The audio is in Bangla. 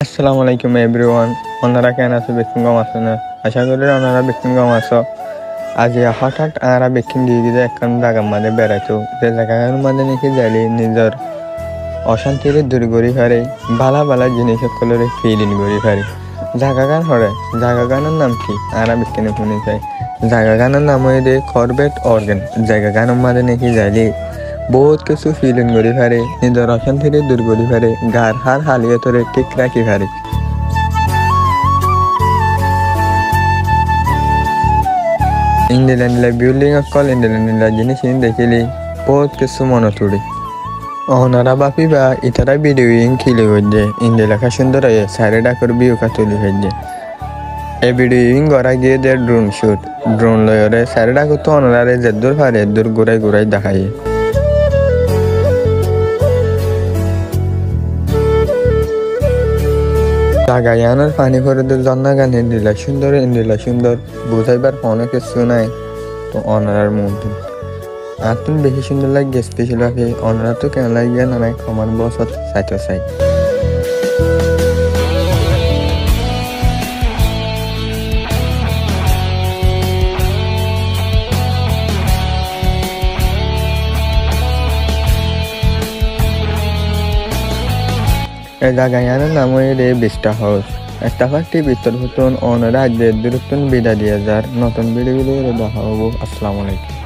আসসালামু আলাইকুম এভরিওয়ান। ওনারা কেন আছো? বেকিং কম আছো না? আশা করি ওনারা বেকিং কম আছো। আজ হঠাৎ আরা বেকিং গিয়ে গিয়ে এখন জায়গার মাঝে বেড়াইতো, যে জায়গার মাঝে নাকি যাইলে নিজের অশান্তির দূর করি পারে, ভালা ভালা জিনিস সকলের ফিলিং করি পারে। জায়গাগান হরে জায়গাগানের নাম কি? আরা বেকিনে শুনে চাই। জায়গাগানের নাম হইলে করবেট অর্গেন। জায়গাগানের মাঝে নাকি যাইলে বহুত কিছু ফিলিং করি পারে, নিজের অশান্তির দূর করি পারে, গার হার হালিয়তরে ঠিক রাখি পারে। ইংল্যান্ডে বিল্ডিং অকল ইংল্যান্ডে জিনিস দেখিলে বহুত কিছু মনে তুলি। ওনারা বাপি বা ইতারা ভিডিওইং খিলে হইছে ইন্ডে লেখা সুন্দর হয়ে সাইডে ডাকর বিউকা তুলি হইছে। এই ভিডিওইং করা গিয়ে যে ড্রোন শুট, ড্রোন লয়রে সাইডে ডাকর তো ওনারে যে দূর পারে দূর ঘুরাই ঘুরাই দেখায়। জাগায়ানোর পানি করে জন্না গান ইন্দিলা সুন্দর বুঝাইবার অনেক কিছু নাই। তো অনারার মধ্যে আর তুমি বেশি সুন্দর লাগে স্পেশাল ভাবে অনারা তো কেন লাগিয়ে না নাই কমান বস চাইতে চাই। এই জাগায়ানোর নাম হইলে বিস্টা হাউস। একটা ফাঁকটি ভিতর হতুন অনারা আজ দূরত্বন বিদা দিয়ে যার নতুন ভিডিওগুলো দেখা হবো। আসসালামু আলাইকুম।